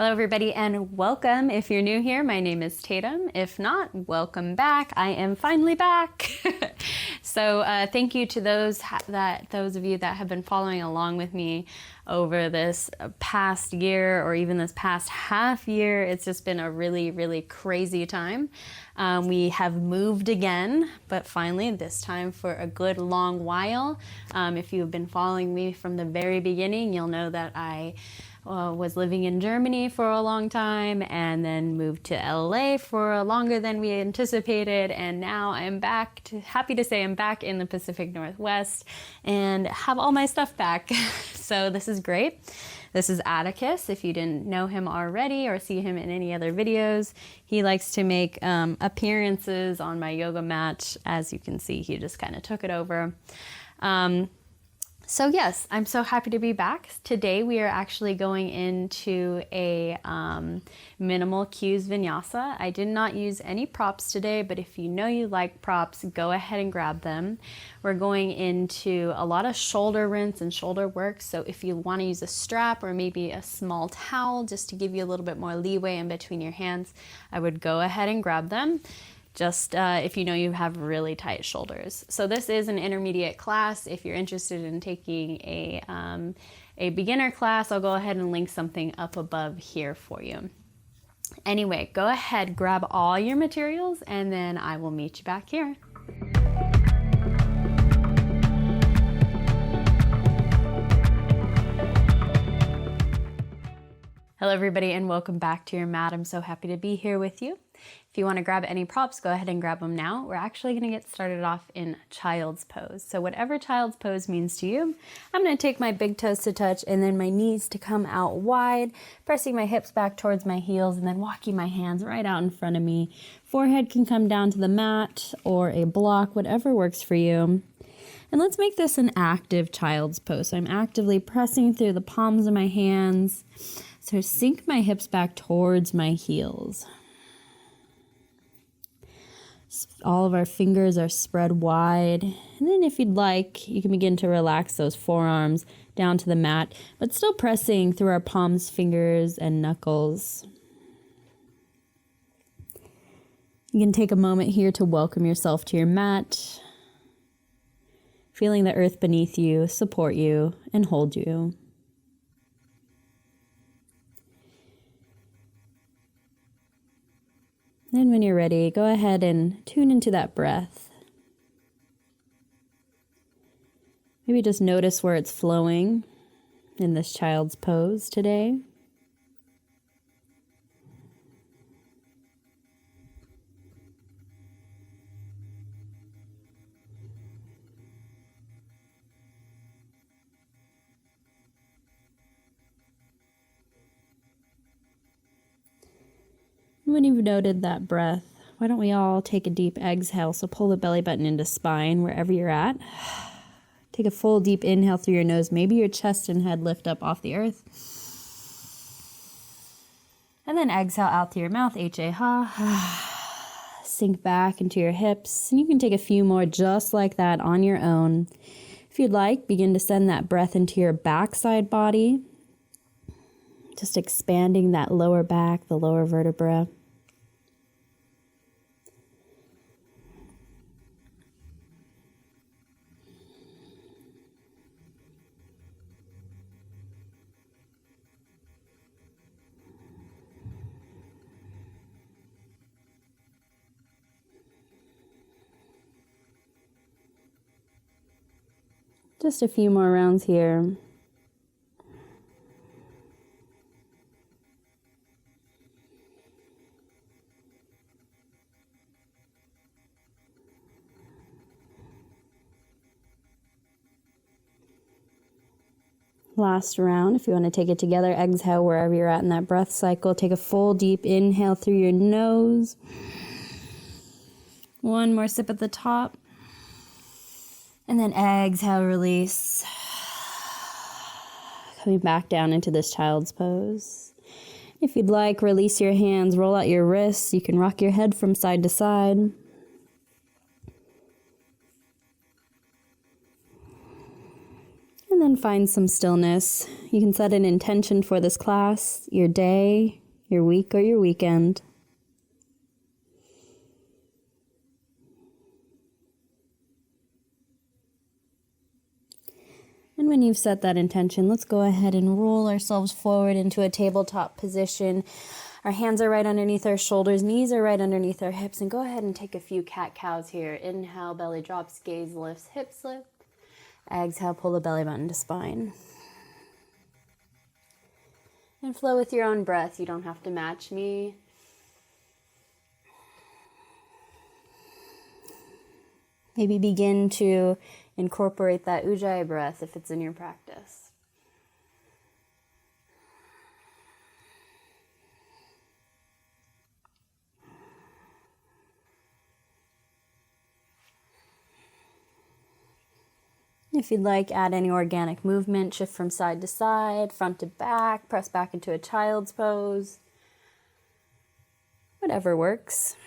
Hello everybody and welcome. If you're new here, my name is Tatum. If not, welcome back. I am finally back. So thank you to those of you that have been following along with me over this past year or even this past half year. It's just been a really, really crazy time. We have moved again, but finally this time for a good long while. If you've been following me from the very beginning, you'll know that I was living in Germany for a long time and then moved to LA for longer than we anticipated, and now I'm back. Happy to say I'm back in the Pacific Northwest and have all my stuff back. So this is great. This is Atticus. If you didn't know him already or see him in any other videos, he likes to make appearances on my yoga mat. As you can see, he just kind of took it over. So yes, I'm so happy to be back. Today we are actually going into a minimal cues vinyasa. I did not use any props today, but if you know you like props, go ahead and grab them. We're going into a lot of shoulder rinse and shoulder work. So if you want to use a strap or maybe a small towel just to give you a little bit more leeway in between your hands, I would go ahead and grab them. Just if you know you have really tight shoulders. So this is an intermediate class. If you're interested in taking a beginner class, I'll go ahead and link something up above here for you. Anyway, go ahead, grab all your materials, and then I will meet you back here. Hello everybody and welcome back to your mat. I'm so happy to be here with you. If you want to grab any props, go ahead and grab them now. We're actually going to get started off in child's pose. So whatever child's pose means to you, I'm going to take my big toes to touch and then my knees to come out wide, pressing my hips back towards my heels and then walking my hands right out in front of me. Forehead can come down to the mat or a block, whatever works for you. And let's make this an active child's pose. So I'm actively pressing through the palms of my hands. So sink my hips back towards my heels. All of our fingers are spread wide. And then if you'd like, you can begin to relax those forearms down to the mat, but still pressing through our palms, fingers, and knuckles. You can take a moment here to welcome yourself to your mat, feeling the earth beneath you support you and hold you. Then when you're ready, go ahead and tune into that breath. Maybe just notice where it's flowing in this child's pose today. When you've noted that breath, why don't we all take a deep exhale? So pull the belly button into spine wherever you're at. Take a full deep inhale through your nose. Maybe your chest and head lift up off the earth. And then exhale out through your mouth, H-A-ha. Sink back into your hips. And you can take a few more just like that on your own. If you'd like, begin to send that breath into your backside body. Just expanding that lower back, the lower vertebra. Just a few more rounds here. Last round, if you want to take it together, exhale wherever you're at in that breath cycle. Take a full deep inhale through your nose. One more sip at the top. And then exhale, release. Coming back down into this child's pose. If you'd like, release your hands, roll out your wrists. You can rock your head from side to side. And And then find some stillness. You can set an intention for this class, your day, your week, or your weekend. And when you've set that intention, let's go ahead and roll ourselves forward into a tabletop position. Our hands are right underneath our shoulders, knees are right underneath our hips, and go ahead and take a few cat-cows here. Inhale, belly drops, gaze lifts, hips lift. Exhale, pull the belly button to spine. And flow with your own breath. You don't have to match me. Maybe begin to incorporate that Ujjayi breath if it's in your practice. If you'd like, add any organic movement, shift from side to side, front to back, press back into a child's pose. Whatever works.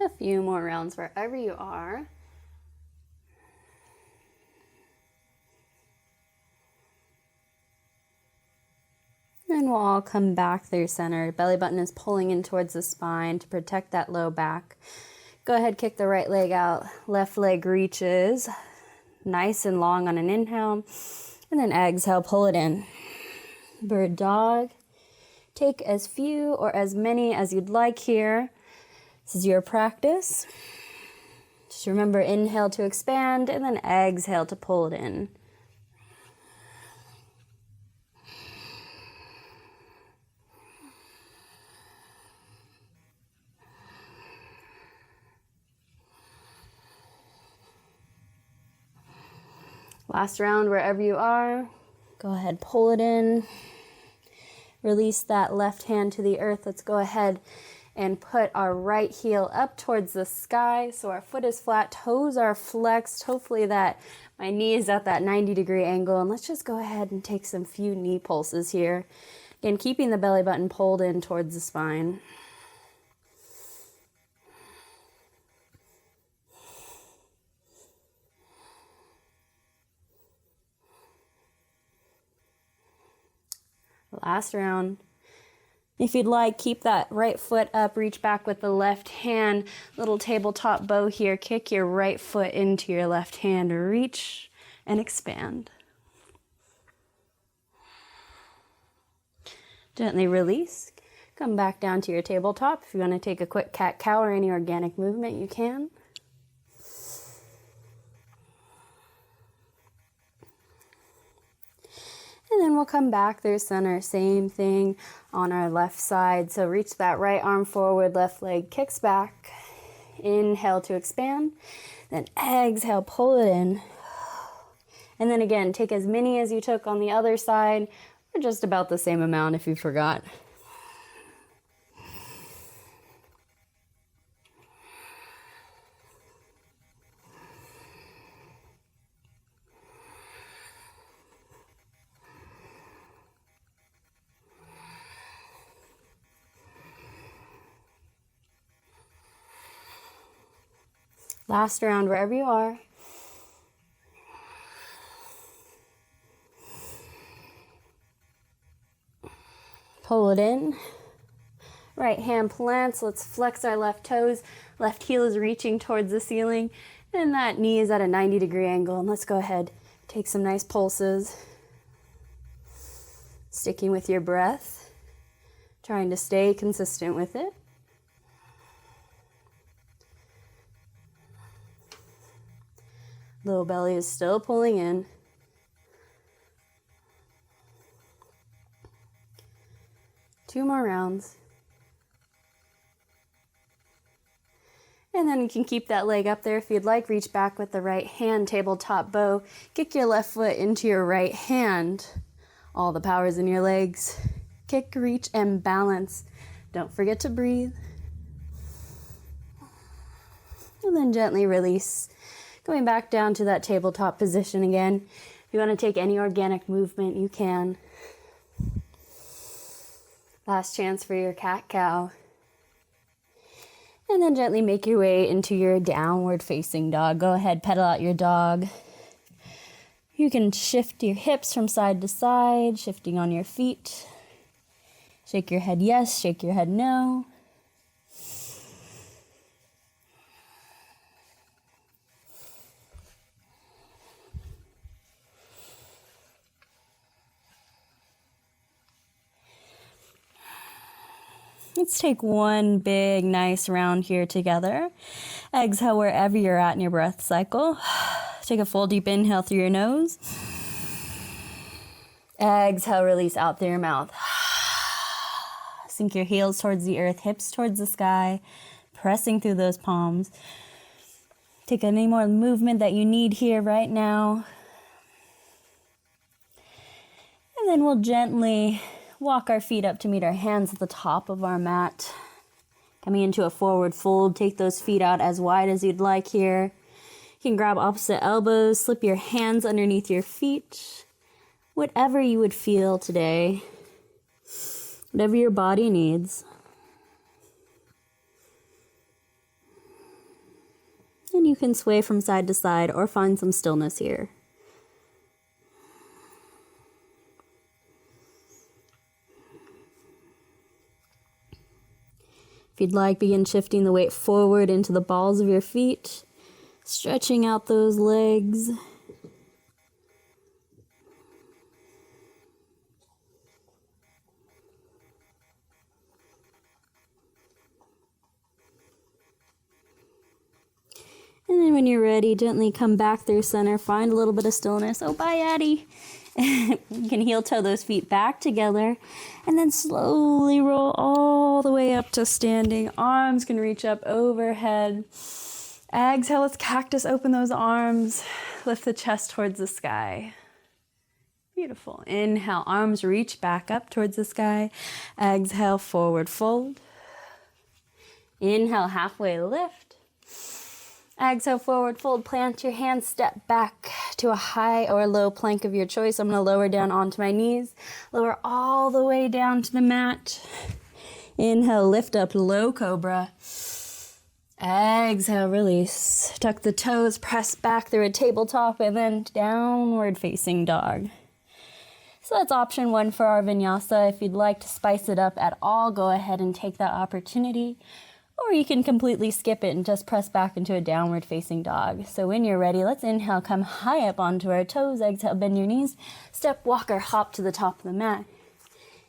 A few more rounds wherever you are. And we'll all come back through center. Belly button is pulling in towards the spine to protect that low back. Go ahead, kick the right leg out. Left leg reaches nice and long on an inhale. And then exhale, pull it in. Bird dog. Take as few or as many as you'd like here. This is your practice. Just remember, inhale to expand and then exhale to pull it in. Last round, wherever you are, go ahead, pull it in. Release that left hand to the earth. Let's go ahead and put our right heel up towards the sky so our foot is flat, toes are flexed. Hopefully that my knee is at that 90-degree angle. And let's just go ahead and take some few knee pulses here. Again, keeping the belly button pulled in towards the spine. Last round. If you'd like, keep that right foot up, reach back with the left hand, little tabletop bow here, kick your right foot into your left hand, reach and expand. Gently release, come back down to your tabletop. If you want to take a quick cat-cow or any organic movement, you can. And then we'll come back through center, same thing on our left side. So reach that right arm forward, left leg kicks back. Inhale to expand, then exhale, pull it in. And then again, take as many as you took on the other side, or just about the same amount if you forgot. Last round, wherever you are. Pull it in. Right hand plants. Let's flex our left toes. Left heel is reaching towards the ceiling. And that knee is at a 90-degree angle. And let's go ahead, take some nice pulses. Sticking with your breath. Trying to stay consistent with it. Low belly is still pulling in. Two more rounds. And then you can keep that leg up there if you'd like. Reach back with the right hand, tabletop bow. Kick your left foot into your right hand. All the power's in your legs. Kick, reach, and balance. Don't forget to breathe. And then gently release, going back down to that tabletop position again. If you want to take any organic movement, you can. Last chance for your cat-cow. And then gently make your way into your downward facing dog. Go ahead, pedal out your dog. You can shift your hips from side to side, shifting on your feet. Shake your head yes, shake your head no. Let's take one big, nice round here together. Exhale wherever you're at in your breath cycle. Take a full deep inhale through your nose. Exhale, release out through your mouth. Sink your heels towards the earth, hips towards the sky, pressing through those palms. Take any more movement that you need here right now. And then we'll gently walk our feet up to meet our hands at the top of our mat. Coming into a forward fold, take those feet out as wide as you'd like here. You can grab opposite elbows, slip your hands underneath your feet. Whatever you would feel today, whatever your body needs. And you can sway from side to side or find some stillness here. If you'd like, begin shifting the weight forward into the balls of your feet, stretching out those legs. And then when you're ready, gently come back through center, find a little bit of stillness. Oh, bye, Addie. You can heel toe those feet back together and then slowly roll all the way up to standing. Arms can reach up overhead. Exhale, let's cactus open those arms. Lift the chest towards the sky. Beautiful. Inhale, arms reach back up towards the sky. Exhale, forward fold. Inhale, halfway lift. Exhale, forward fold, plant your hands, step back to a high or low plank of your choice. I'm going to lower down onto my knees, lower all the way down to the mat. Inhale, lift up, low cobra. Exhale, release. Tuck the toes, press back through a tabletop, and then downward facing dog. So that's option one for our vinyasa. If you'd like to spice it up at all, go ahead and take that opportunity. Or you can completely skip it and just press back into a downward facing dog. So when you're ready, let's inhale, come high up onto our toes. Exhale, bend your knees. Step, walk, or hop to the top of the mat.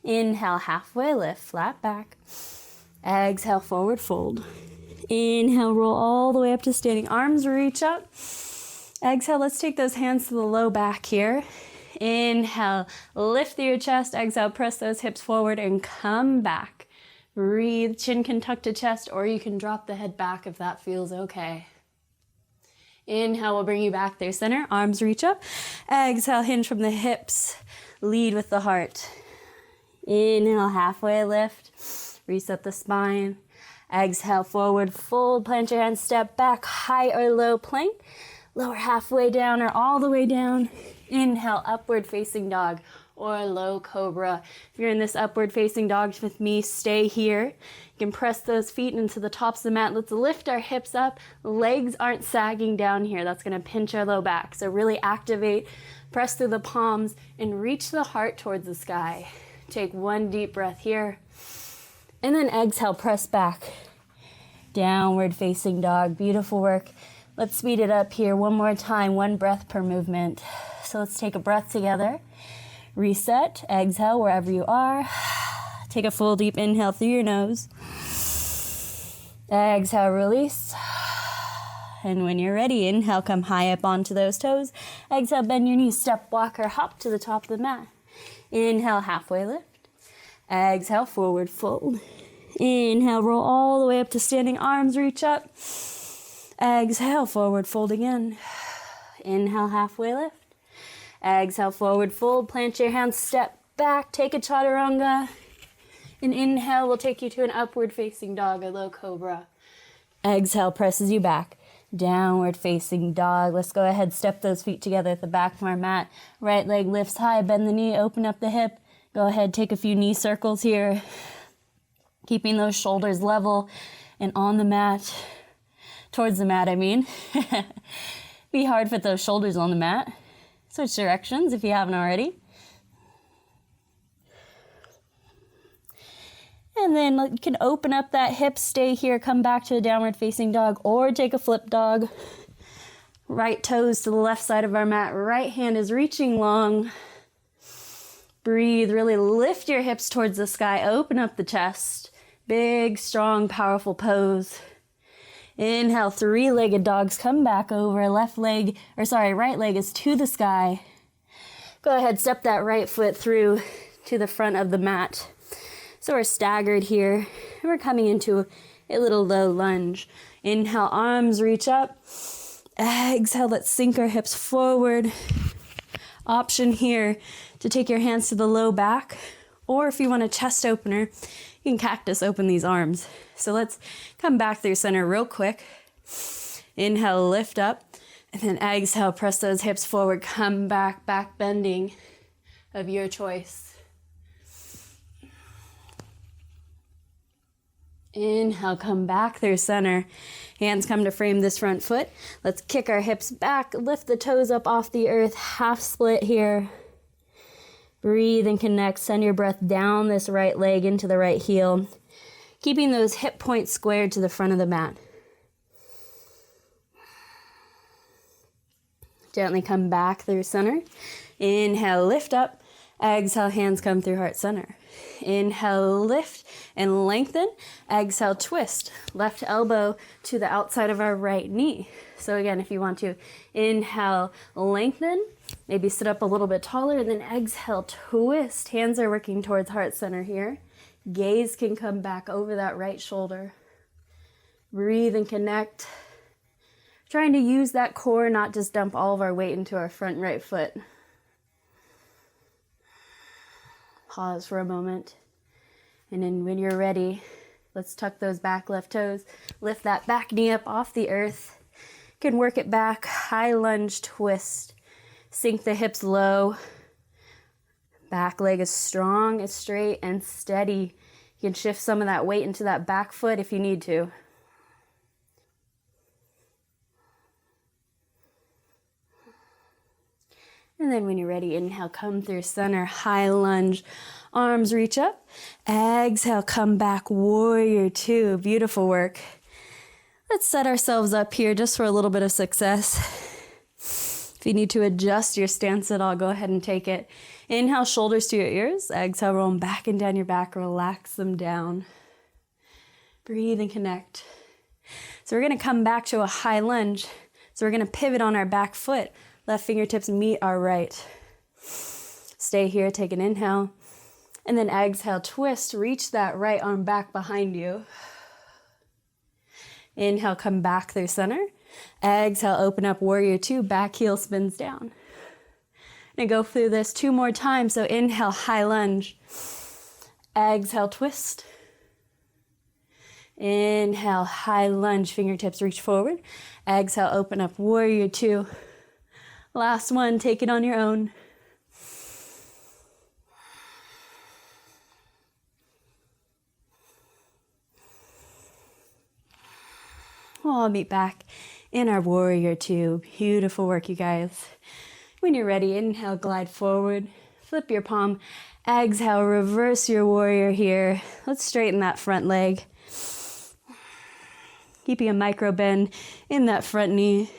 Inhale, halfway lift, flat back. Exhale, forward fold. Inhale, roll all the way up to standing. Arms reach up. Exhale, let's take those hands to the low back here. Inhale, lift through your chest. Exhale, press those hips forward and come back. Breathe, chin can tuck to chest, or you can drop the head back if that feels okay. Inhale will bring you back through center. Arms reach up. Exhale, hinge from the hips. Lead with the heart. Inhale, halfway lift. Reset the spine. Exhale, forward fold. Plant your hands, step back, high or low plank. Lower halfway down or all the way down. Inhale, upward facing dog or low cobra. If you're in this upward facing dog with me, stay here. You can press those feet into the tops of the mat. Let's lift our hips up. Legs aren't sagging down here. That's gonna pinch our low back. So really activate, press through the palms and reach the heart towards the sky. Take one deep breath here. And then exhale, press back. Downward facing dog, beautiful work. Let's speed it up here one more time, one breath per movement. So let's take a breath together. Reset, exhale wherever you are. Take a full deep inhale through your nose. Exhale, release. And when you're ready, inhale, come high up onto those toes. Exhale, bend your knees, step, walk, or hop to the top of the mat. Inhale, halfway lift. Exhale, forward fold. Inhale, roll all the way up to standing, arms reach up. Exhale, forward fold again. Inhale, halfway lift. Exhale, forward fold, plant your hands, step back, take a chaturanga. And inhale will take you to an upward facing dog, a low cobra. Exhale presses you back. downward facing dog. Let's go ahead, step those feet together at the back of our mat. Right leg lifts high, bend the knee, open up the hip. Go ahead, take a few knee circles here. Keeping those shoulders level and on the mat, towards the mat, I mean. Be hard with those shoulders on the mat. Switch directions if you haven't already. And then you can open up that hip, stay here, come back to a downward facing dog, or take a flip dog. Right toes to the left side of our mat. Right hand is reaching long. Breathe, really lift your hips towards the sky. Open up the chest. Big, strong, powerful pose. Inhale, three-legged dogs. Come back over. Right leg is to the sky. Go ahead, step that right foot through to the front of the mat. So we're staggered here, and we're coming into a little low lunge. Inhale, arms reach up. Exhale, let's sink our hips forward. Option here to take your hands to the low back, or if you want a chest opener, you can cactus open these arms. So let's come back through center real quick. Inhale, lift up, and then exhale, press those hips forward. Come back, back bending of your choice. Inhale, come back through center. Hands come to frame this front foot. Let's kick our hips back, lift the toes up off the earth, half split here. Breathe and connect. Send your breath down this right leg into the right heel, keeping those hip points squared to the front of the mat. Gently come back through center. Inhale, lift up. Exhale, hands come through heart center. Inhale, lift and lengthen. Exhale, twist. Left elbow to the outside of our right knee. So again, if you want to inhale, lengthen, maybe sit up a little bit taller, and then exhale, twist. Hands are working towards heart center here. Gaze can come back over that right shoulder. Breathe and connect. Trying to use that core, not just dump all of our weight into our front right foot. Pause for a moment. And then when you're ready, let's tuck those back left toes. Lift that back knee up off the earth. You can work it back. High lunge twist. Sink the hips low. Back leg is strong, is straight, and steady. You can shift some of that weight into that back foot if you need to. And then when you're ready, inhale, come through center, high lunge, arms reach up. Exhale, come back, warrior two. Beautiful work. Let's set ourselves up here just for a little bit of success. If you need to adjust your stance at all, go ahead and take it. Inhale, shoulders to your ears. Exhale, roll them back and down your back. Relax them down. Breathe and connect. So we're going to come back to a high lunge. So we're going to pivot on our back foot. Left fingertips meet our right. Stay here, take an inhale. And then exhale, twist, reach that right arm back behind you. Inhale, come back through center. Exhale, open up, warrior two, back heel spins down. And go through this 2 more times. So inhale, high lunge. Exhale, twist. Inhale, high lunge, fingertips reach forward. Exhale, open up, warrior two. Last one, take it on your own. We'll all meet back in our warrior two. Beautiful work, you guys. When you're ready, inhale, glide forward. Flip your palm. Exhale, reverse your warrior here. Let's straighten that front leg. Keeping a micro bend in that front knee.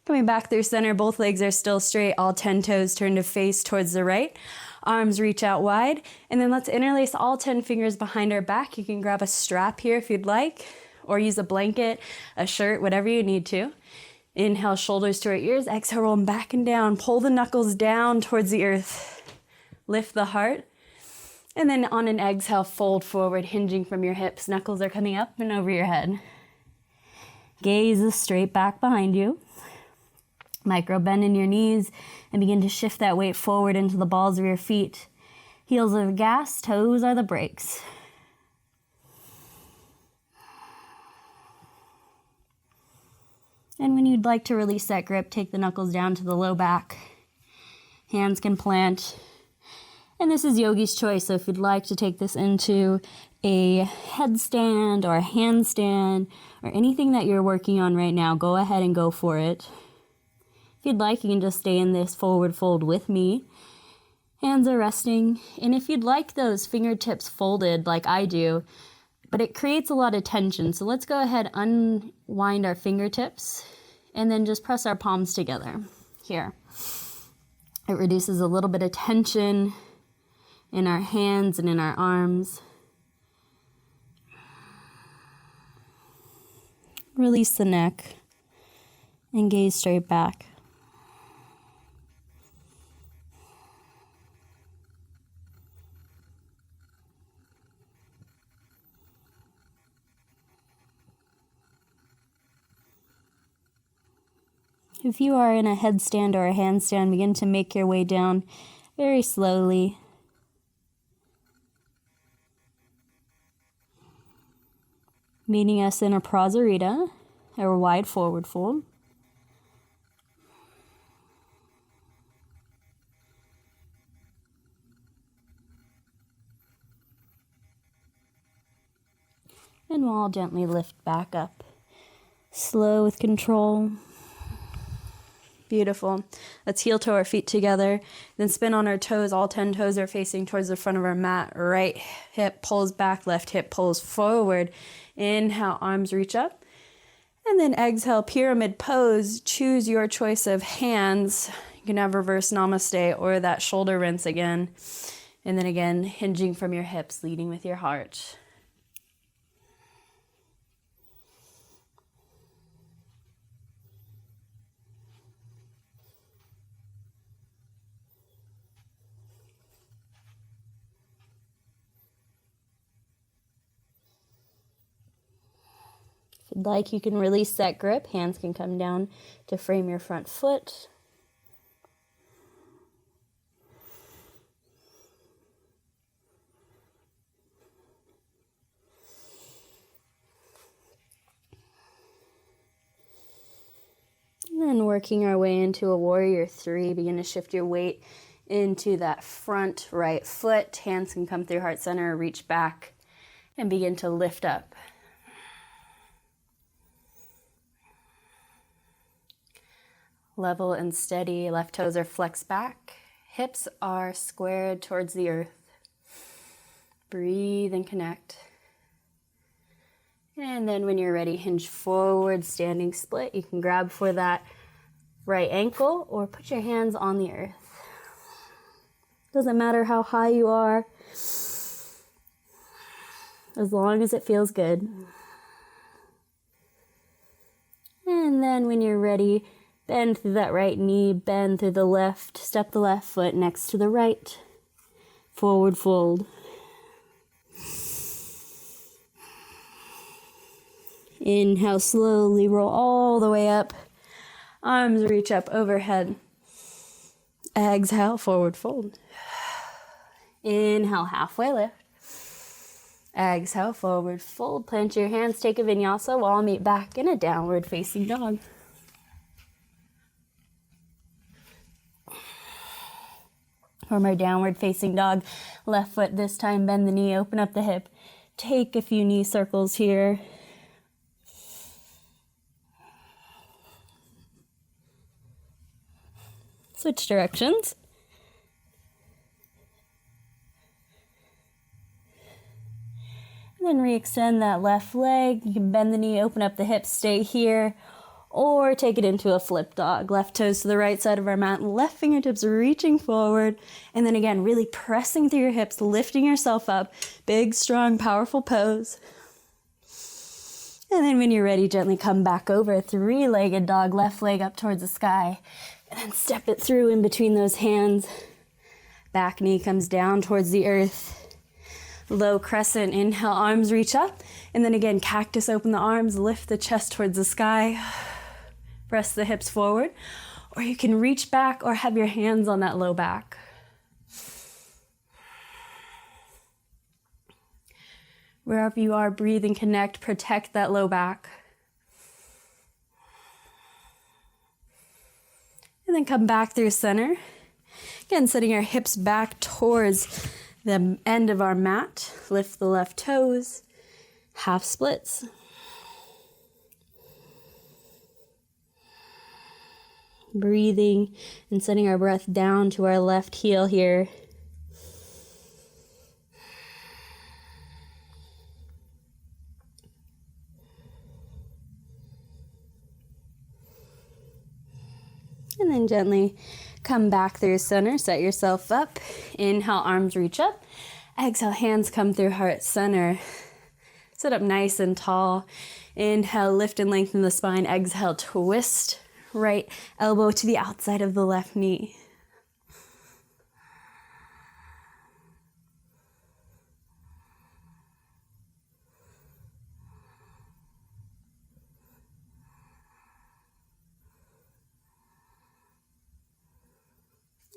Coming back through center, both legs are still straight, all 10 toes turn to face towards the right. Arms reach out wide, and then let's interlace all 10 fingers behind our back. You can grab a strap here if you'd like, or use a blanket, a shirt, whatever you need to. Inhale, shoulders to our ears. Exhale, roll them back and down. Pull the knuckles down towards the earth. Lift the heart. And then on an exhale, fold forward, hinging from your hips. Knuckles are coming up and over your head. Gaze is straight back behind you. Micro bend in your knees and begin to shift that weight forward into the balls of your feet. Heels are the gas, toes are the brakes. And when you'd like to release that grip, take the knuckles down to the low back. Hands can plant. And this is yogi's choice, so if you'd like to take this into a headstand or a handstand or anything that you're working on right now, go ahead and go for it. If you'd like, you can just stay in this forward fold with me. Hands are resting. And if you'd like those fingertips folded like I do, but it creates a lot of tension, so let's go ahead, unwind our fingertips, and then just press our palms together here. It reduces a little bit of tension in our hands and in our arms. Release the neck and gaze straight back. If you are in a headstand or a handstand, begin to make your way down very slowly. Meeting us in a prasarita, or wide forward fold. And we'll gently lift back up. Slow with control. Beautiful. Let's heel toe our feet together, then spin on our toes. All 10 toes are facing towards the front of our mat. Right hip pulls back, left hip pulls forward. Inhale, arms reach up. And then exhale, pyramid pose. Choose your choice of hands. You can have reverse namaste or that shoulder rinse again. And then again, hinging from your hips, leading with your heart. If you'd like, you can release that grip. Hands can come down to frame your front foot. And then working our way into a warrior 3, begin to shift your weight into that front right foot. Hands can come through heart center, reach back, and begin to lift up. Level and steady, left toes are flexed back, hips are squared towards the earth. Breathe and connect. And then when you're ready, hinge forward, standing split. You can grab for that right ankle or put your hands on the earth. Doesn't matter how high you are, as long as it feels good. And then when you're ready, bend through that right knee, bend through the left, step the left foot next to the right. Forward fold. Inhale, slowly roll all the way up. Arms reach up overhead. Exhale, forward fold. Inhale, halfway lift. Exhale, forward fold. Plant your hands, take a vinyasa. We'll all meet back in a downward facing dog. From our downward facing dog, left foot this time, bend the knee, open up the hip. Take a few knee circles here. Switch directions. And then re-extend that left leg. You can bend the knee, open up the hips, stay here. Or take it into a flip dog. Left toes to the right side of our mat, left fingertips reaching forward. And then again, really pressing through your hips, lifting yourself up. Big, strong, powerful pose. And then when you're ready, gently come back over. 3-legged dog, left leg up towards the sky. And then step it through in between those hands. Back knee comes down towards the earth. Low crescent, inhale, arms reach up. And then again, cactus, open the arms, lift the chest towards the sky. Press the hips forward, or you can reach back or have your hands on that low back. Wherever you are, breathe and connect, protect that low back. And then come back through center. Again, setting our hips back towards the end of our mat. Lift the left toes, half splits. Breathing and setting our breath down to our left heel here. And then gently come back through center, set yourself up. Inhale, arms reach up. Exhale, hands come through heart center. Sit up nice and tall. Inhale, lift and lengthen the spine. Exhale, twist. Right elbow to the outside of the left knee.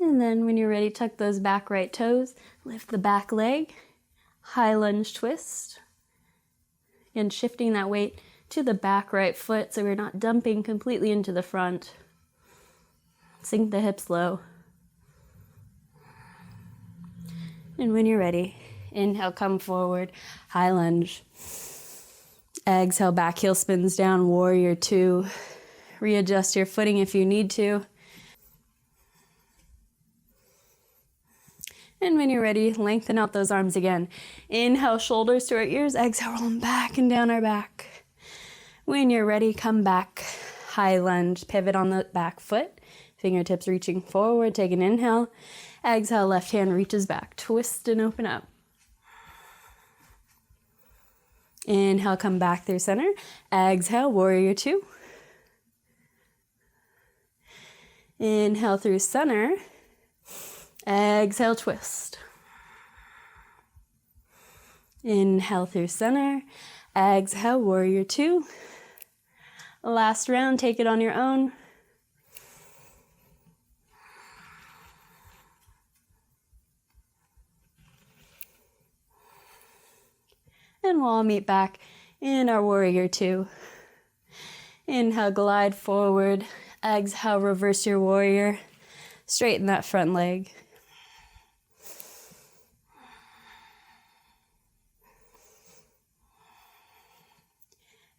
And then when you're ready, tuck those back right toes, lift the back leg, high lunge twist, and shifting that weight to the back right foot so we're not dumping completely into the front. Sink the hips low. And when you're ready, inhale, come forward, high lunge. Exhale, back heel spins down, warrior two. Readjust your footing if you need to. And when you're ready, lengthen out those arms again. Inhale, shoulders to our ears. Exhale, roll them back and down our back. When you're ready, come back, high lunge, pivot on the back foot, fingertips reaching forward, take an inhale. Exhale, left hand reaches back, twist and open up. Inhale, come back through center. Exhale, warrior two. Inhale through center. Exhale, twist. Inhale through center. Exhale, warrior two. Last round, take it on your own. And we'll all meet back in our warrior two. Inhale, glide forward. Exhale, reverse your warrior. Straighten that front leg.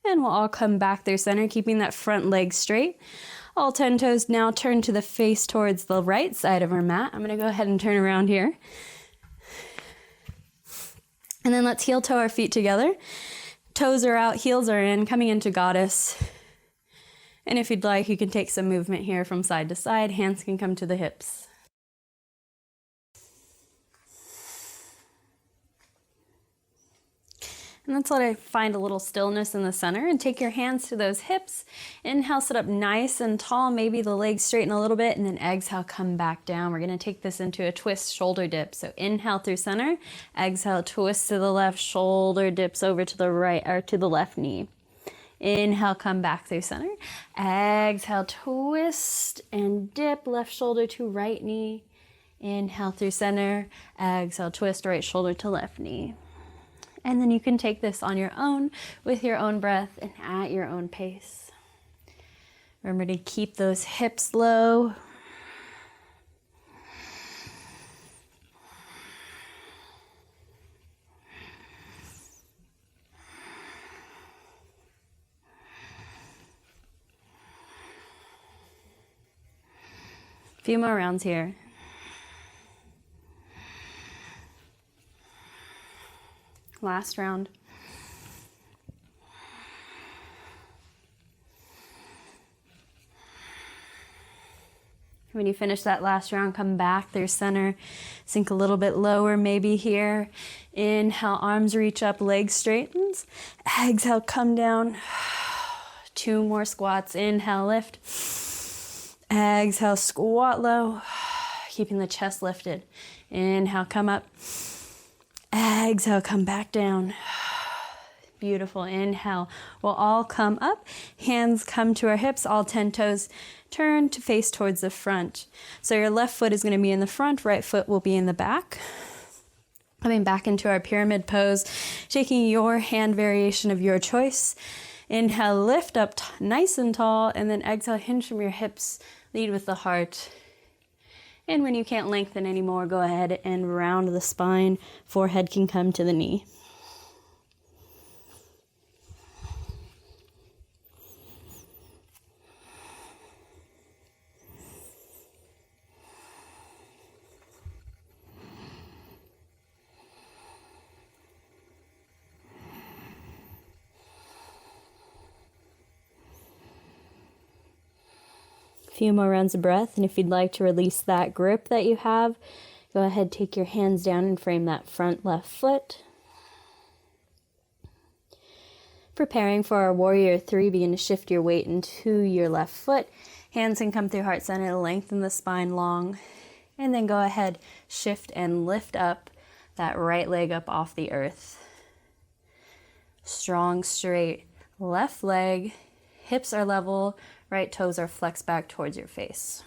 And we'll all come back through center, keeping that front leg straight. All 10 toes now turn to the face towards the right side of our mat. I'm going to go ahead and turn around here. And then let's heel toe our feet together. Toes are out, heels are in, coming into goddess. And if you'd like, you can take some movement here from side to side. Hands can come to the hips. And let's let it find a little stillness in the center and take your hands to those hips. Inhale, sit up nice and tall. Maybe the legs straighten a little bit, and then exhale, come back down. We're going to take this into a twist shoulder dip. So inhale through center, exhale, twist to the left, shoulder dips over to the right or to the left knee. Inhale, come back through center. Exhale, twist and dip, left shoulder to right knee. Inhale through center. Exhale, twist right shoulder to left knee. And then you can take this on your own with your own breath and at your own pace. Remember to keep those hips low. A few more rounds here. Last round. When you finish that last round, come back through center. Sink a little bit lower, maybe here. Inhale, arms reach up, legs straightens. Exhale, come down. 2 more squats. Inhale, lift. Exhale, squat low. Keeping the chest lifted. Inhale, come up. Exhale, come back down. Beautiful. Inhale. We'll all come up. Hands come to our hips. All 10 toes turn to face towards the front. So your left foot is going to be in the front. Right foot will be in the back. Coming back into our pyramid pose. Taking your hand variation of your choice. Inhale, lift up nice and tall. And then exhale, hinge from your hips. Lead with the heart. And when you can't lengthen anymore, go ahead and round the spine. Forehead can come to the knee. Few more rounds of breath, and if you'd like to release that grip that you have, go ahead, take your hands down and frame that front left foot. Preparing for our warrior 3, begin to shift your weight into your left foot. Hands can come through heart center, lengthen the spine long, and then go ahead, shift and lift up that right leg up off the earth. Strong, straight left leg, hips are level, right toes are flexed back towards your face.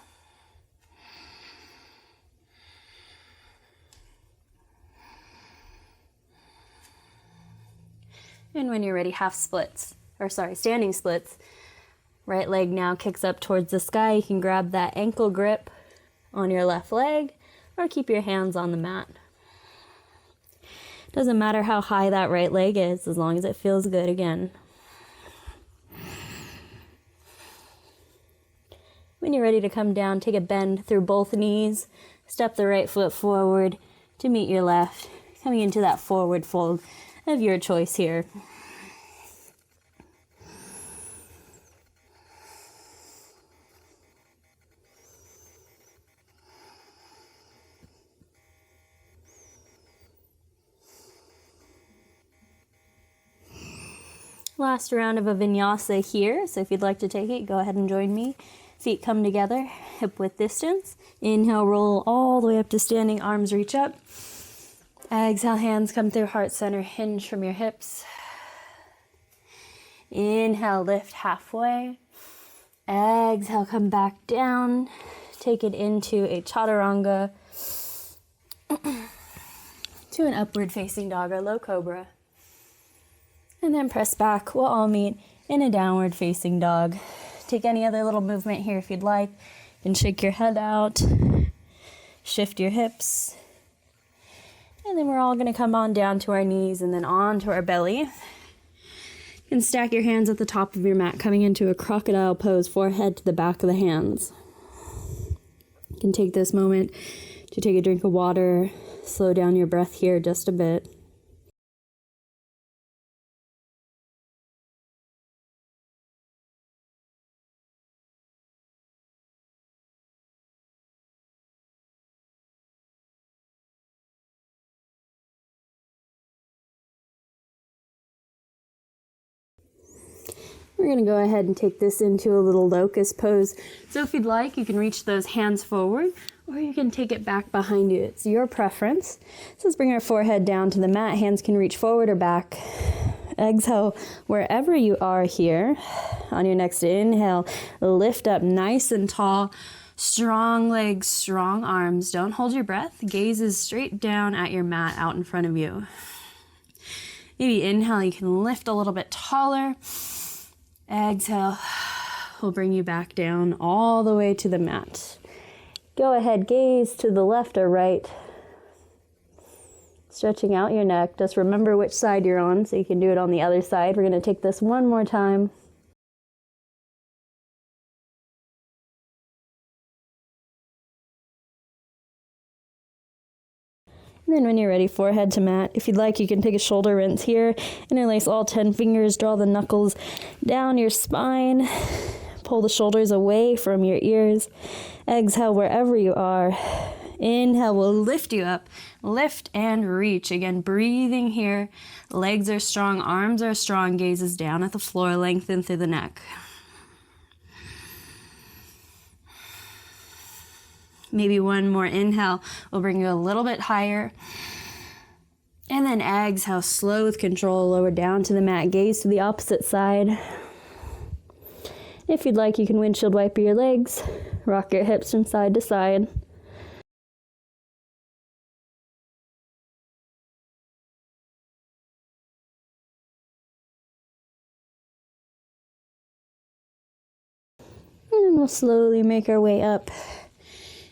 And when you're ready, standing splits. Right leg now kicks up towards the sky. You can grab that ankle grip on your left leg or keep your hands on the mat. Doesn't matter how high that right leg is, as long as it feels good again. When you're ready to come down, take a bend through both knees. Step the right foot forward to meet your left, coming into that forward fold of your choice here. Last round of a vinyasa here, so if you'd like to take it, go ahead and join me. Feet come together, hip width distance. Inhale, roll all the way up to standing, arms reach up. Exhale, hands come through heart center, hinge from your hips. Inhale, lift halfway. Exhale, come back down. Take it into a chaturanga to an upward facing dog or low cobra. And then press back. We'll all meet in a downward facing dog. Take any other little movement here if you'd like. You can shake your head out, shift your hips. And then we're all going to come on down to our knees and then on to our belly. You can stack your hands at the top of your mat, coming into a crocodile pose, forehead to the back of the hands. You can take this moment to take a drink of water, slow down your breath here just a bit. We're going to go ahead and take this into a little locust pose. So if you'd like, you can reach those hands forward, or you can take it back behind you. It's your preference. So let's bring our forehead down to the mat. Hands can reach forward or back. Exhale, wherever you are here. On your next inhale, lift up nice and tall. Strong legs, strong arms. Don't hold your breath. Gaze is straight down at your mat out in front of you. Maybe inhale, you can lift a little bit taller. Exhale, we'll bring you back down all the way to the mat. Go ahead, gaze to the left or right. Stretching out your neck. Just remember which side you're on so you can do it on the other side. We're going to take this one more time. And then when you're ready, forehead to mat. If you'd like, you can take a shoulder rinse here. Interlace all 10 fingers, draw the knuckles down your spine. Pull the shoulders away from your ears. Exhale wherever you are. Inhale will lift you up. Lift and reach. Again, breathing here. Legs are strong, arms are strong, gaze is down at the floor, lengthen through the neck. Maybe one more inhale will bring you a little bit higher. And then exhale, slow with control, lower down to the mat, gaze to the opposite side. If you'd like, you can windshield wiper your legs, rock your hips from side to side. And we'll slowly make our way up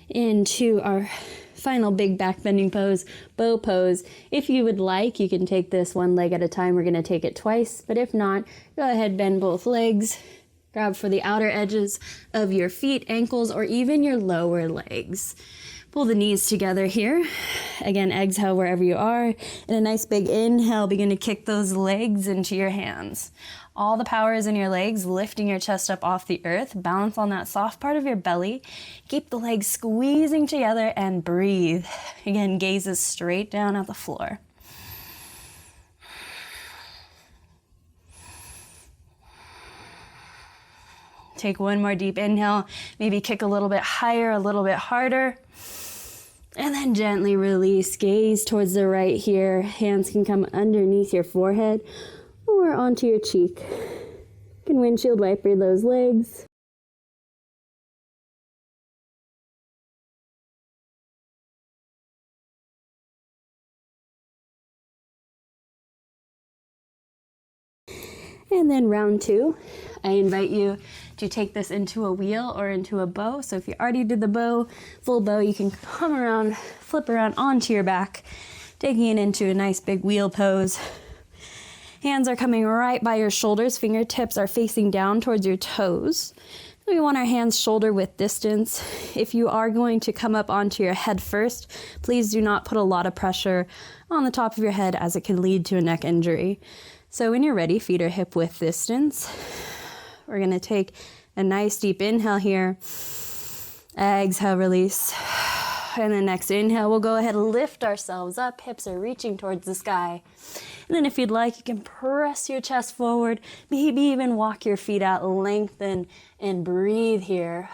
into our final big back bending pose, bow pose. If you would like, you can take this one leg at a time. We're going to take it twice, but if not, go ahead, bend both legs. Grab for the outer edges of your feet, ankles, or even your lower legs. Pull the knees together here. Again, exhale wherever you are. And a nice big inhale, begin to kick those legs into your hands. All the power is in your legs, lifting your chest up off the earth. Balance on that soft part of your belly. Keep the legs squeezing together and breathe. Again, gazes straight down at the floor. Take one more deep inhale. Maybe kick a little bit higher, a little bit harder. And then gently release, gaze towards the right here. Hands can come underneath your forehead or onto your cheek. You can windshield wiper those legs. And then round two, I invite you to take this into a wheel or into a bow. So if you already did the bow, full bow, you can come around, flip around onto your back, taking it into a nice big wheel pose. Hands are coming right by your shoulders. Fingertips are facing down towards your toes. We want our hands shoulder width distance. If you are going to come up onto your head first, please do not put a lot of pressure on the top of your head as it can lead to a neck injury. So when you're ready, feet are hip width distance. We're going to take a nice deep inhale here. Exhale, release. And then next inhale, we'll go ahead and lift ourselves up. Hips are reaching towards the sky. And then if you'd like, you can press your chest forward. Maybe even walk your feet out, lengthen and breathe here.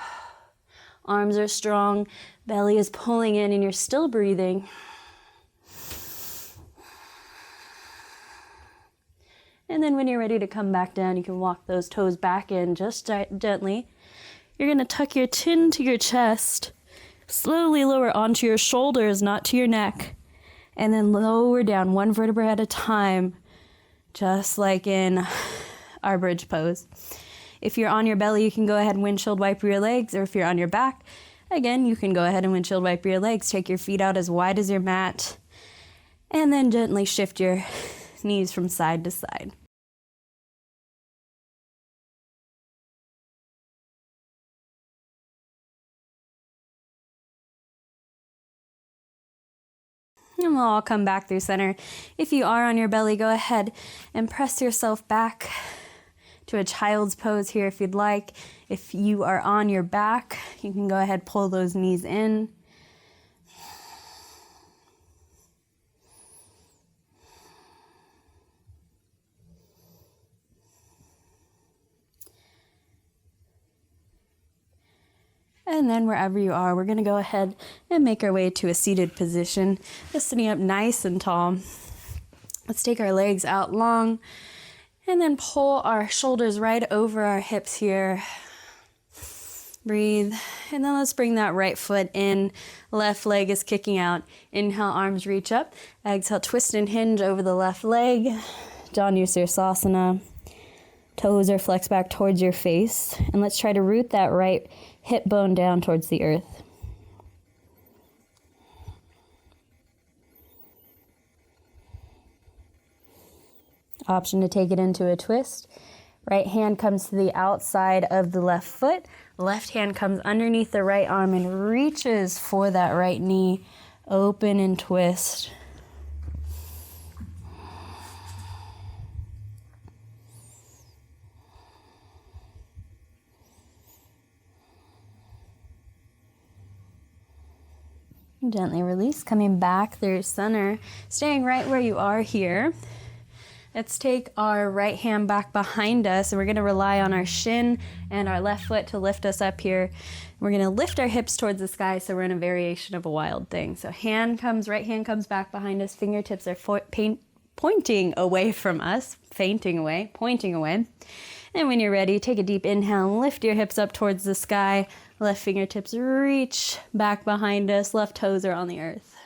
Arms are strong, belly is pulling in, and you're still breathing. And then when you're ready to come back down, you can walk those toes back in just gently. You're going to tuck your chin to your chest. Slowly lower onto your shoulders, not to your neck. And then lower down one vertebra at a time, just like in our bridge pose. If you're on your belly, you can go ahead and windshield wiper your legs. Or if you're on your back, again, you can go ahead and windshield wiper your legs. Take your feet out as wide as your mat. And then gently shift your knees from side to side. And we'll all come back through center. If you are on your belly, go ahead and press yourself back to a child's pose here if you'd like. If you are on your back, you can go ahead, pull those knees in. And then wherever you are, we're going to go ahead and make our way to a seated position, just sitting up nice and tall. Let's take our legs out long and then pull our shoulders right over our hips here. Breathe. And then let's bring that right foot in. Left leg is kicking out. Inhale, arms reach up. Exhale, twist and hinge over the left leg. Vinyasa Savasana. Toes are flexed back towards your face. And let's try to root that right hip bone down towards the earth. Option to take it into a twist. Right hand comes to the outside of the left foot. Left hand comes underneath the right arm and reaches for that right knee. Open and twist. Gently release, coming back through center, staying right where you are here. Let's take our right hand back behind us, and we're going to rely on our shin and our left foot to lift us up here. We're going to lift our hips towards the sky, so we're in a variation of a wild thing. So right hand comes back behind us, fingertips are pointing away from us, pointing away. And when you're ready, take a deep inhale and lift your hips up towards the sky. Left fingertips reach back behind us. Left toes are on the earth.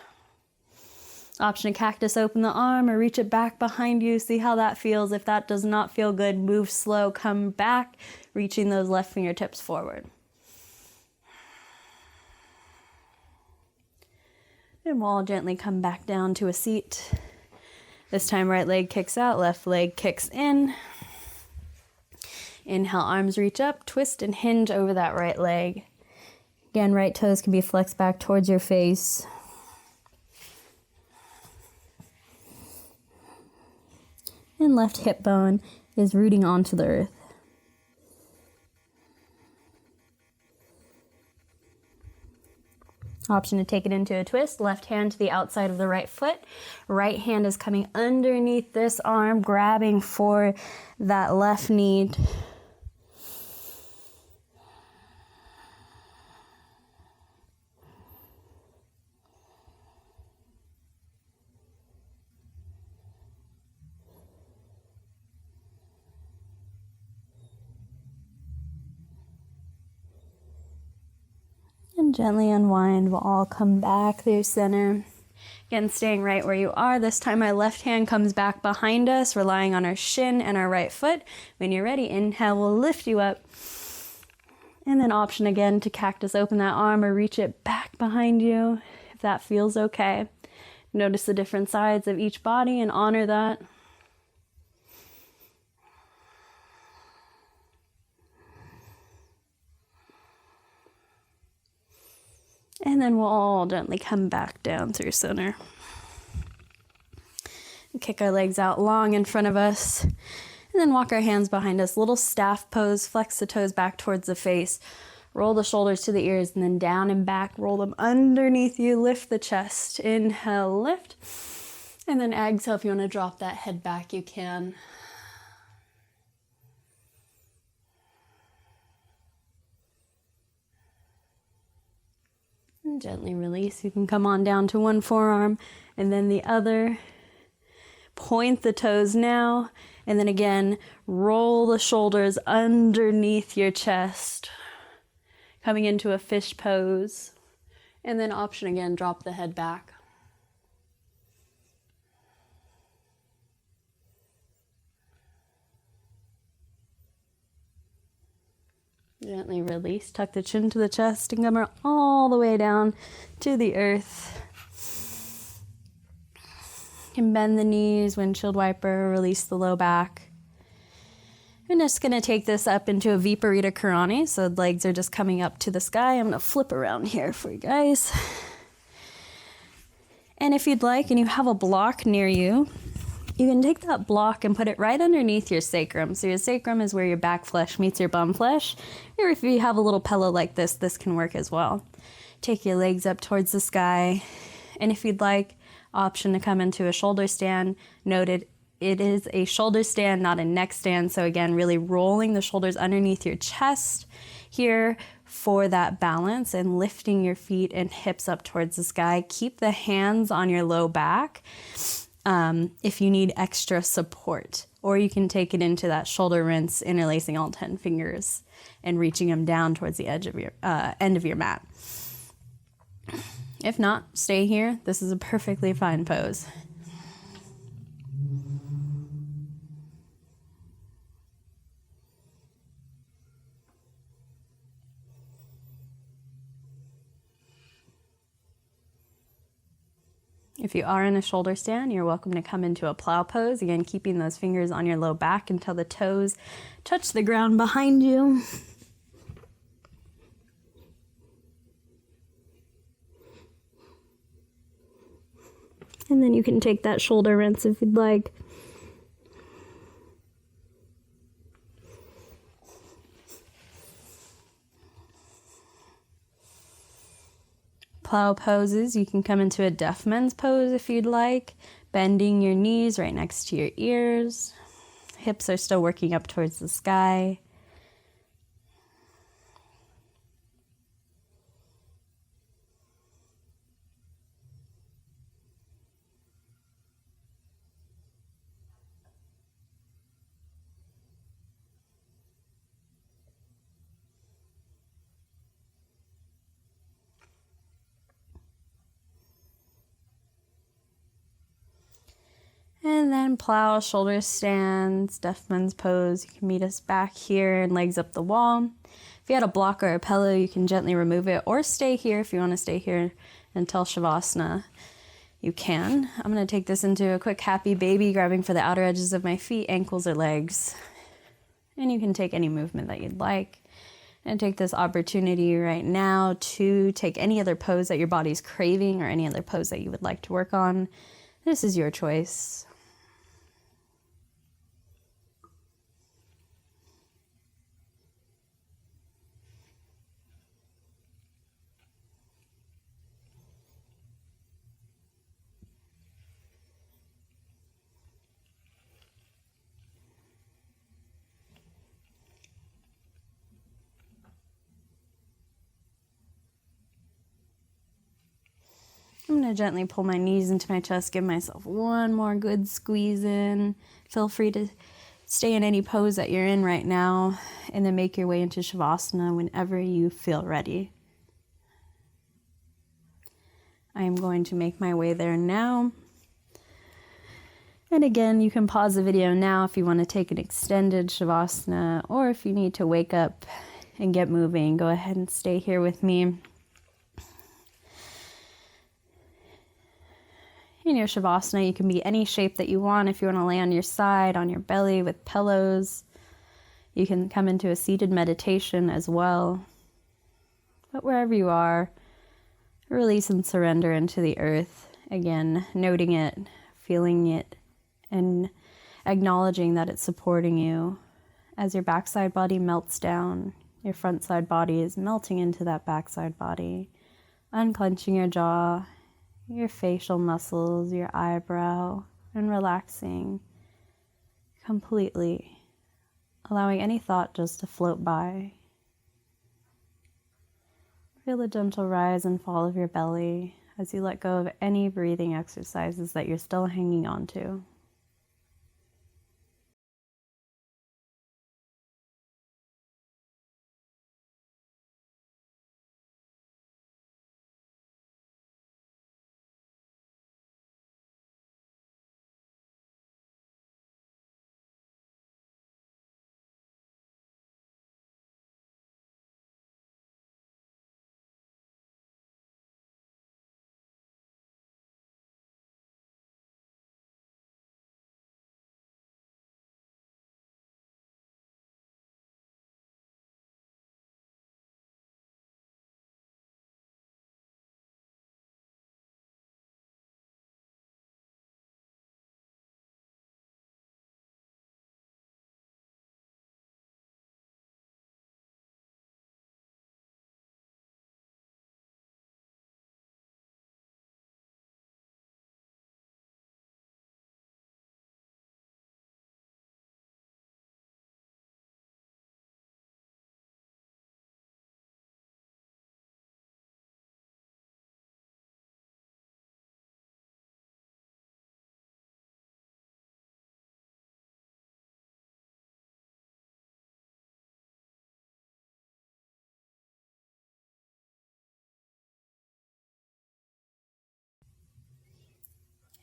Option to cactus, open the arm or reach it back behind you. See how that feels. If that does not feel good, move slow, come back, reaching those left fingertips forward. And we'll all gently come back down to a seat. This time right leg kicks out, left leg kicks in. Inhale, arms reach up, twist and hinge over that right leg. Again, right toes can be flexed back towards your face. And left hip bone is rooting onto the earth. Option to take it into a twist. Left hand to the outside of the right foot. Right hand is coming underneath this arm, grabbing for that left knee. And gently unwind. We'll all come back through center. Again, staying right where you are. This time our left hand comes back behind us, relying on our shin and our right foot. When you're ready, inhale, we'll lift you up. And then option again to cactus open that arm or reach it back behind you if that feels okay. Notice the different sides of each body and honor that. And then we'll all gently come back down through center. Kick our legs out long in front of us. And then walk our hands behind us. Little staff pose. Flex the toes back towards the face. Roll the shoulders to the ears and then down and back. Roll them underneath you. Lift the chest. Inhale, lift. And then exhale. If you want to drop that head back, you can. And gently release. You can come on down to one forearm and then the other. Point the toes now. And then again, roll the shoulders underneath your chest. Coming into a fish pose. And then option again, drop the head back. Gently release, tuck the chin to the chest and come all the way down to the earth. You can bend the knees, windshield wiper, release the low back. I'm just going to take this up into a Viparita Karani, so the legs are just coming up to the sky. I'm going to flip around here for you guys. And if you'd like, and you have a block near you, you can take that block and put it right underneath your sacrum. So your sacrum is where your back flesh meets your bum flesh. Or if you have a little pillow like this, this can work as well. Take your legs up towards the sky. And if you'd like, option to come into a shoulder stand. Noted, it is a shoulder stand, not a neck stand. So again, really rolling the shoulders underneath your chest here for that balance and lifting your feet and hips up towards the sky. Keep the hands on your low back. If you need extra support, or you can take it into that shoulder rinse, interlacing all 10 fingers and reaching them down towards the edge of your end of your mat. If not, stay here. This is a perfectly fine pose. If you are in a shoulder stand, you're welcome to come into a plow pose. Again, keeping those fingers on your low back until the toes touch the ground behind you. And then you can take that shoulder rinse if you'd like. Plow poses, you can come into a deaf men's pose if you'd like, bending your knees right next to your ears. Hips are still working up towards the sky. And then plow, shoulder stands, deaf men's pose. You can meet us back here and legs up the wall. If you had a block or a pillow, you can gently remove it or stay here if you want to stay here until Savasana. You can. I'm going to take this into a quick happy baby, grabbing for the outer edges of my feet, ankles, or legs. And you can take any movement that you'd like. And take this opportunity right now to take any other pose that your body's craving or any other pose that you would like to work on. This is your choice. I'm going to gently pull my knees into my chest, give myself one more good squeeze in. Feel free to stay in any pose that you're in right now, and then make your way into Savasana whenever you feel ready. I am going to make my way there now. And again, you can pause the video now if you want to take an extended Savasana, or if you need to wake up and get moving, go ahead and stay here with me. In your Savasana, you can be any shape that you want. If you want to lay on your side, on your belly with pillows, you can come into a seated meditation as well. But wherever you are, release and surrender into the earth. Again, noting it, feeling it, and acknowledging that it's supporting you. As your backside body melts down, your front side body is melting into that backside body. Unclenching your jaw, your facial muscles, your eyebrow, and relaxing completely, allowing any thought just to float by. Feel the gentle rise and fall of your belly as you let go of any breathing exercises that you're still hanging on to.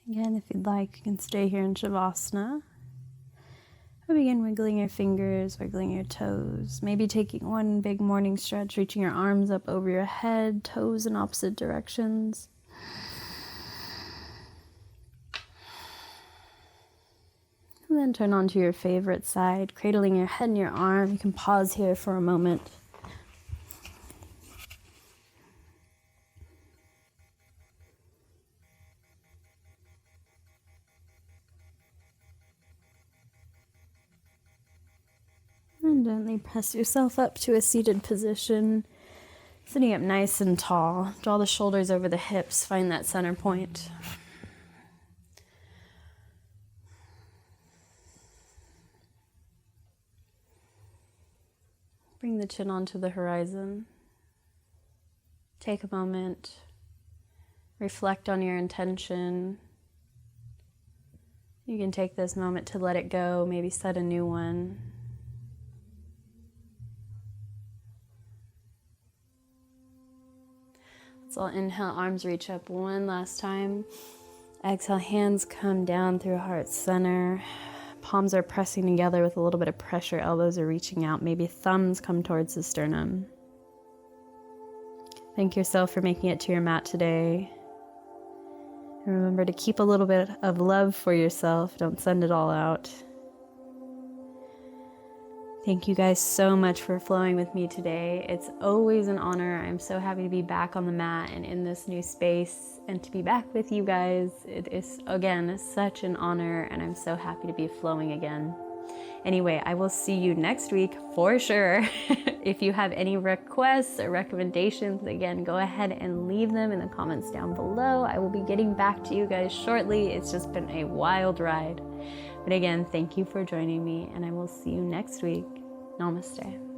Again, if you'd like, you can stay here in Savasana. Or begin wiggling your fingers, wiggling your toes. Maybe taking one big morning stretch, reaching your arms up over your head, toes in opposite directions. And then turn onto your favorite side, cradling your head in your arm. You can pause here for a moment. And gently press yourself up to a seated position, sitting up nice and tall. Draw the shoulders over the hips, find that center point. Bring the chin onto the horizon. Take a moment, reflect on your intention. You can take this moment to let it go, maybe set a new one. So I'll inhale, arms reach up one last time. Exhale, hands come down through heart center. Palms are pressing together with a little bit of pressure. Elbows are reaching out. Maybe thumbs come towards the sternum. Thank yourself for making it to your mat today. And remember to keep a little bit of love for yourself. Don't send it all out. Thank you guys so much for flowing with me today. It's always an honor. I'm so happy to be back on the mat and in this new space and to be back with you guys. It is, again, such an honor, and I'm so happy to be flowing again. Anyway, I will see you next week for sure. If you have any requests or recommendations, again, go ahead and leave them in the comments down below. I will be getting back to you guys shortly. It's just been a wild ride. But again, thank you for joining me, and I will see you next week. Namaste.